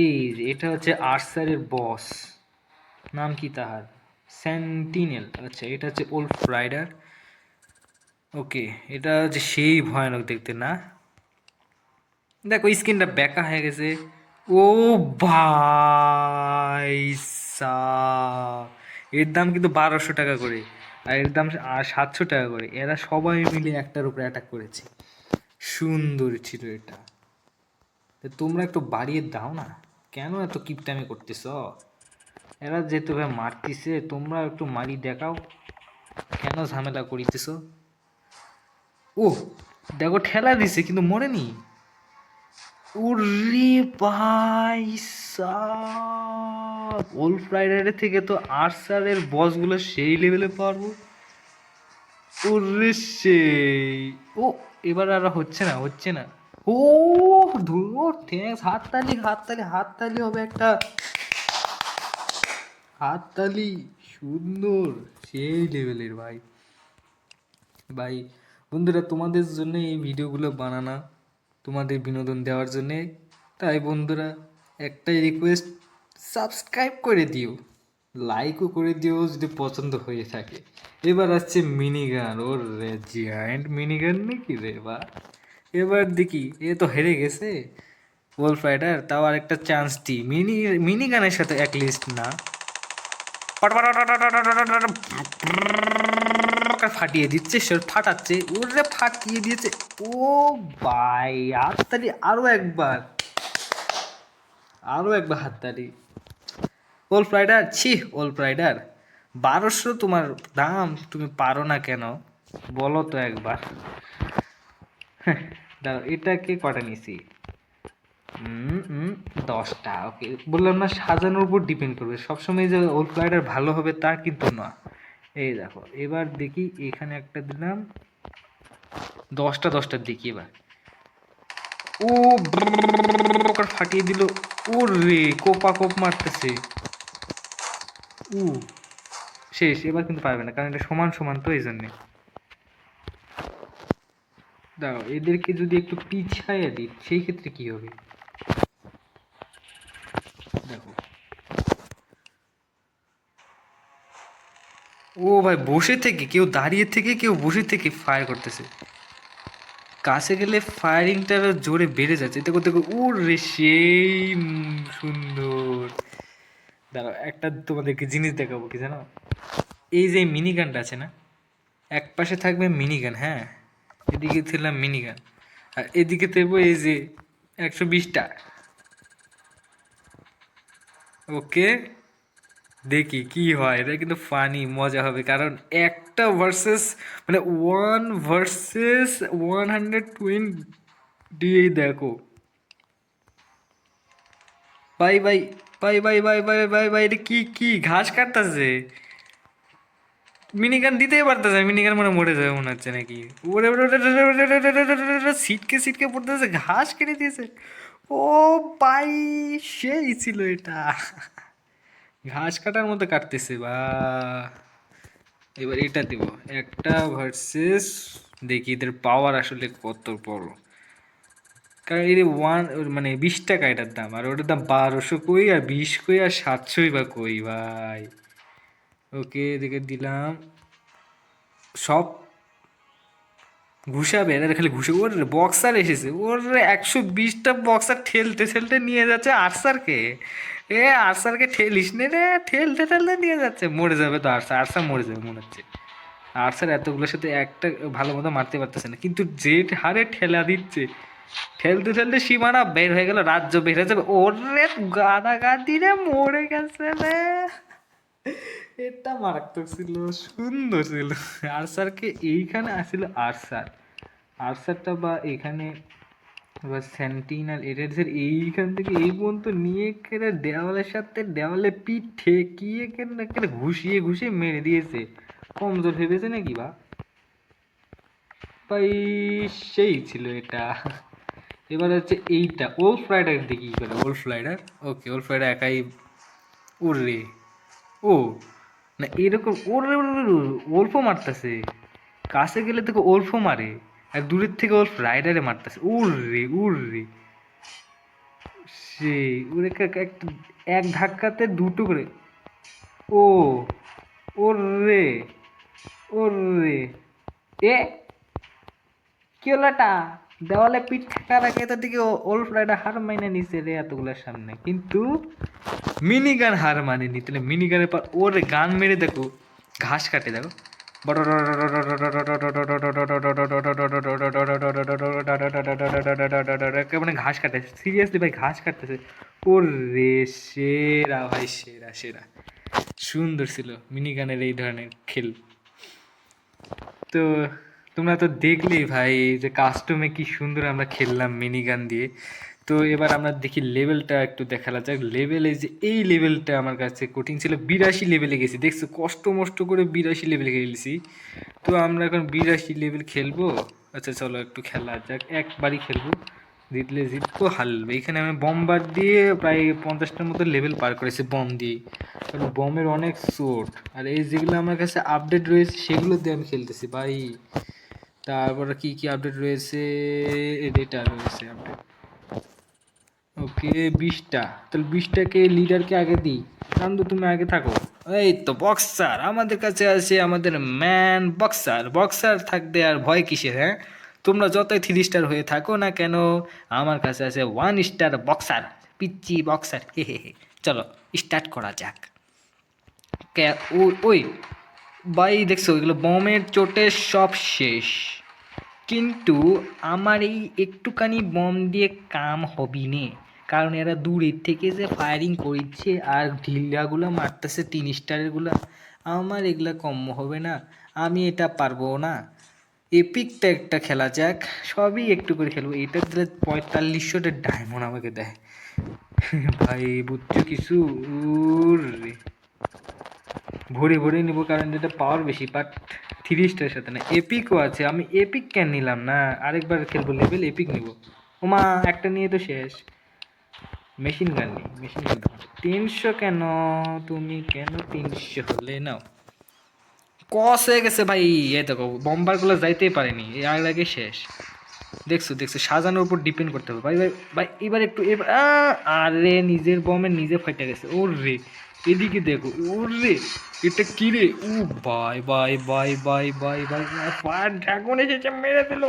এই যে এটা হচ্ছে আর্সারের বস, নাম কি তাহার? সেন্টিনেল। আচ্ছা, এটা হচ্ছে ওল্ফ রাইডার। ওকে, এটা হচ্ছে সেই ভয়ানক দেখতে না? দেখো স্কিনটা বেঁকা হয়ে গেছে। ও ভাই সাব, এর দাম কিন্তু 1200 টাকা করে, আর এর দাম 700 টাকা করে। এরা সবাই মিলে একটার উপরে অ্যাটাক করেছে। সুন্দর ছিল এটা। তো তোমরা একটু বাড়িয়ে দাও না, কেন এত কিপটামি করতেছ? এরা যেহেতু ভাই মারতিছে, তোমরা একটু মারি দেখাও, কেন ঝামেলা করিতেছ? ও দেখো ঠেলা দিছে কিন্তু মরেনি। ওরে ভাই সাব, ওল্ফ রাইডারের থেকে তো আর্সারের বসগুলো সেই লেভেলে পারবো। ওরে সেই, ও এবার আর হচ্ছে না, হচ্ছে না। ও ধুর, থ্যাঙ্কস, হাততালি হাততালি হাততালি হবে একটা, হাততালি। সুন্দর, সেই লেভেলের ভাই। ভাই বন্ধুরা, তোমাদের জন্য এই ভিডিওগুলো বানানো, তোমাদের বিনোদন দেওয়ার জন্যে। তাই বন্ধুরা, একটাই রিকোয়েস্ট, সাবস্ক্রাইব করে দিও, লাইকও করে দিও যদি পছন্দ হয়ে থাকে। এবার আসছে মিনি গান। ওর রে জিয়ান্ট মিনি গান নাকি রে বা, এবার দেখি, এ তো হেরে গেছে ওল্ফ রাইডার, তাও আরেকটা চান্স দিই। মিনি গানের সাথে এক লিস্ট না, ফাটিয়ে দিচ্ছে, সে ফাটাচ্ছে, ওরে ফাটিয়ে দিয়েছে। ও ভাই, হাততালি আরো একবার, আরো একবার হাততালি। ওল্ফ রাইডার, ছি ওল্ফ রাইডার, 1200 তোমার দাম, তুমি পারো না কেন বলো তো একবার। হ্যাঁ, দাঁড়াও, এটাকে কটা নিছি? 10টা। ওকে, বললাম না সাজানোর উপর ডিপেন্ড করবে, সবসময় যে ওল্ড রাইডার ভালো হবে তা কিন্তু না। এই দেখো, এবার দেখি, এখানে একটা দিলাম, 10টা দেখি এবার। ও ফাটিয়ে দিল। ও রে, কোপা কোপ মারতেছে। উ শেষ, এবার কিন্তু পারবে না, কারণ এটা সমান সমান তো, এই জন্যে। দাঁড়াও, এদেরকে যদি একটু পিছাইয়া দিই সেই ক্ষেত্রে কি হবে দেখো। ও ভাই, বসে থেকে কেউ, দাঁড়িয়ে থেকে কেউ, বসে থেকে ফায়ার করতেছে। কাছে গেলে ফায়ারিংটা জোরে বেড়ে যাচ্ছে, দেখো দেখো। ওরে সেই সুন্দর। দাঁড়াও, একটা তোমাদেরকে জিনিস দেখাবো, কি জানো? এই যে মিনি গানটা আছে না, এক পাশে থাকবে মিনি গান, হ্যাঁ, এদিকে ছিলাম মিনি গান, আর এদিকে দেবো এই যে 120টা। ওকে, দেখি কি হয়। এটা কিন্তু ফানি, মজা হবে, কারণ একটা ভার্সেস, মানে 1 ভার্সেস 120। দেখো, ভাই ভাই ভাই ভাই ভাই ভাই ভাই ভাই, এটা কি কি ঘাস কাটতেছে? মিনিগান দিতেই পারতেছে, মিনিগান মনে মরে যাবে মনে হচ্ছে নাকি। ওরে ওরে ওরে ওরে ওরে ওরে ওরে ওরে ওরে, ছিটকে ছিটকে পড়তেছে, ঘাস কেটে দিয়েছে। ও ভাই, সেই ছিল এটা, ঘাস কাটার মতো কাটতেছে বা। এবার এটা দিব, একটা ভার্সেস, দেখি এদের পাওয়ার আসলে কত বড়। কারণ এই মানে 20 টাকা এটার দাম, আর ওটার দাম 1200 কই, আর 20 কই, আর 700 বা কই ভাই। ওকে, এদিকে দিলাম সব, ঘুষাবে এরা, খালি ঘুষে। ওর বক্সার এসেছে, ওর 120টা বক্সার ঠেলতে ঠেলতে নিয়ে যাচ্ছে আরসারকে। এ আরসারকে ঠেলিস নে রে, ঠেলতে ঠেলতে নিয়ে যাচ্ছে, মরে যাবে তো আরসার, আরসার মরে যাবে মনে হচ্ছে। আরসার এতগুলোর সাথে একটা ভালো মতো মারতে পারতেছে না, কিন্তু যে হারে ঠেলা দিচ্ছে, ঠেলতে ঠেলতে সীমানা বের হয়ে গেল, রাজ্য বের হয়ে যাবে। ওরে গাদা গাদি রে, মরে গেছে রে। এটা মারাত্মক ছিল, সুন্দর ছিল। আরসারকে এইখানে আসছিল আরসার, আরসারটা বা এখানে, বা সেন্টিনাল এটার এইখান থেকে এই পর্যন্ত নিয়ে কেটে দেওয়ালের সাথে দেওয়ালে পিঠ ঠেকিয়ে কেটে ঘুষিয়ে ঘুষিয়ে মেরে দিয়েছে। কমজোর ভেবেছে নাকি বা ভাই, সেই ছিল এটা। এবার হচ্ছে এইটা ওল্ফ রাইডার দেখি কি করে। ওল্ফ রাইডার, ওকে ওল্ফ রাইডার একাই উড়রে। ও না এরকম ওরে ওল্ফও মারতেছে, কাছে গেলে তোকে ওল্ফও মারে, আর দূরের থেকে ওল্ফ রাইডারে মারতেছে। উড়রে উড়রে সেই ওরে একটা এক ধাক্কাতে দুটো করে। ও ওরে ওরে এ কি হলোটা, দেওয়ালে পিঠ ঠেকা রাখে তার দিকে ওল্ফ রাইডার হার মাইনে নিছে রে এতগুলোর সামনে, কিন্তু মিনি গান হার মানেনি। তাহলে মিনি গানের পর ওর গান মেরে দেখো, ঘাস কাটে দেখো, মানে ঘাস কাটে, সিরিয়াসলি ভাই ঘাস কাটতেছে। ওর রে সেরা ভাই, সেরা সেরা সুন্দর ছিল মিনি গানের এই ধরনের খেল। তো তোমরা তো দেখলেই ভাই যে কাস্টমে কি সুন্দর আমরা খেললাম মিনি গান দিয়ে। তো এবার আমরা দেখি লেভেলটা একটু দেখালা যাক। লেভেলে যে এই লেভেলটা আমার কাছে কঠিন ছিল, 82 লেভেলে গেছি, দেখছো কষ্ট মষ্ট করে 82 লেভেলে খেলছি। তো আমরা এখন 82 লেভেল খেলবো। আচ্ছা চলো একটু খেলা যাক, একবারই খেলবো, জিতলে জিতবো হারবে। এখানে আমি বম্বার দিয়ে প্রায় 50টার মতো লেভেল পার করেছি বম দিয়ে, কারণ বমের অনেক সোর্ট। আর এই যেগুলো আমার কাছে আপডেট রয়েছে সেগুলো দিয়ে আমি খেলতেছি ভাই। তারপরে কি কি আপডেট রয়েছে, এটা রয়েছে আপডেট, ওকে 20টা। তাহলে 20টাকে লিডারকে আগে দিই, কারণ তো তুমি আগে থাকো। এই তো বক্সার আমাদের কাছে আছে, আমাদের ম্যান বক্সার। বক্সার থাকতে আর ভয় কিসের, হ্যাঁ? তোমরা যতই 3 স্টার হয়ে থাকো না কেন, আমার কাছে আছে 1 স্টার বক্সার, পিচ্চি বক্সার। হে হে হে, চলো স্টার্ট করা যাক। ওই ভাই দেখছো এগুলো বমের চোটে সব শেষ, কিন্তু আমার এই একটুখানি বম দিয়ে কাম হবি নে, কারণ এরা দূরের থেকে যে ফায়ারিং করছে আর ঢিলাগুলো মারতেছে 3 স্টারের গুলা, আমার এগুলা কম হবে না, আমি এটা পারবো না। এপিকটা একটা খেলা যাক, সবই একটু করে খেলবো। এটা দিলে 4500টা ডায়মন্ড আমাকে দেয় ভাই, বুঝছো কিছু? উরে ভরে ভরে নিবো, কারণ এটা পাওয়ার বেশি, বাট 3 স্টারের সাথে না। এপিকও আছে, আমি এপিক কেন নিলাম না, আরেকবার খেলবো লেভেল এপিক নিব। ওমা একটা নিয়ে তো শেষ। মেশিন গান নেই, মেশিন গান 300 কেন, তুমি কেন 300 হলে নাও। কস হয়ে গেছে ভাই, এই দেখো বম্বারগুলো যাইতেই পারেনি, এই আগে শেষ। দেখছো দেখছো, সাজানোর উপর ডিপেন্ড করতে হবে ভাই। ভাই ভাই এবার একটু এবার আরে নিজের বমে নিজে ফাইটা গেছে। ওর রে এদিকে দেখো, ওর রে এটা কি রে, ও bye bye bye bye bye bye, fire dragon এসেছে মেরে দিল,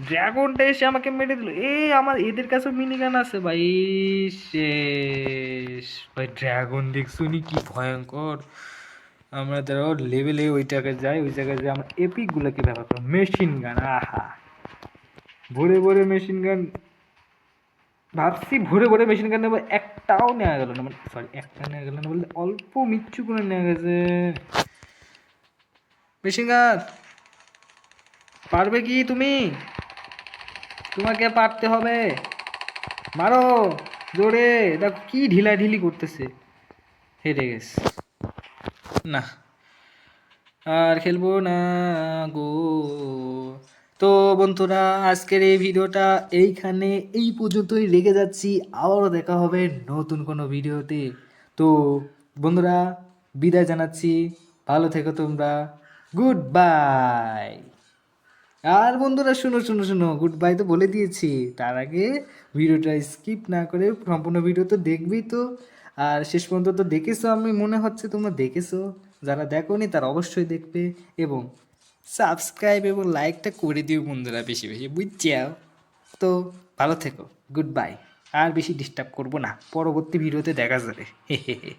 ড্রাগনটা এসে আমাকে মেরে দিল। আমার এদের কাছে মিনি গান আছে ভাই, শেষ ভাই। ড্রাগন দেখছো নি কি ভয়ঙ্কর। আমরা ধরো লেভেলে ওই জায়গায় যাই, ওই জায়গায় যাই আমরা এপিক গুলোকে ব্যবহার করবো। মেশিন গান, আহা ভরে ভরে মেশিন গান, ভাবছি ভরে ভরে মেশিন গান নেবো, একটাও নেওয়া গেল না, মানে সরি একটা নেওয়া গেল না বলতে অল্প মিচ্ছু করে নেওয়া গেছে। মেশিন গান পারবে কি তুমি? তোমাকে পারতে হবে, মারো জোরে। দেখো কি ঢিলাঢিলি করতেছে, হেরে গেছে। না আর খেলবো না গো। তো বন্ধুরা আজকের এই ভিডিওটা এইখানে এই পর্যন্তই রেখে যাচ্ছি, আবারও দেখা হবে নতুন কোনো ভিডিওতে। তো বন্ধুরা বিদায় জানাচ্ছি, ভালো থেকো তোমরা, গুড বাই। আর বন্ধুরা শুনো শুনো শুনো, গুড বাই তো বলে দিয়েছি, তার আগে ভিডিওটা স্কিপ না করে সম্পূর্ণ ভিডিও তো দেখবেই তো। আর শেষ পর্যন্ত তো দেখেছো, আমি মনে হচ্ছে তোমরা দেখেছো, যারা দেখোনি তারা অবশ্যই দেখবে, এবং সাবস্ক্রাইব এবং লাইকটা করে দিও বন্ধুরা বেশি বেশি, বুঝছাও? তো ভালো থেকো, গুড বাই। আর বেশি ডিস্টার্ব করবো না, পরবর্তী ভিডিওতে দেখা যাবে হে হে হে।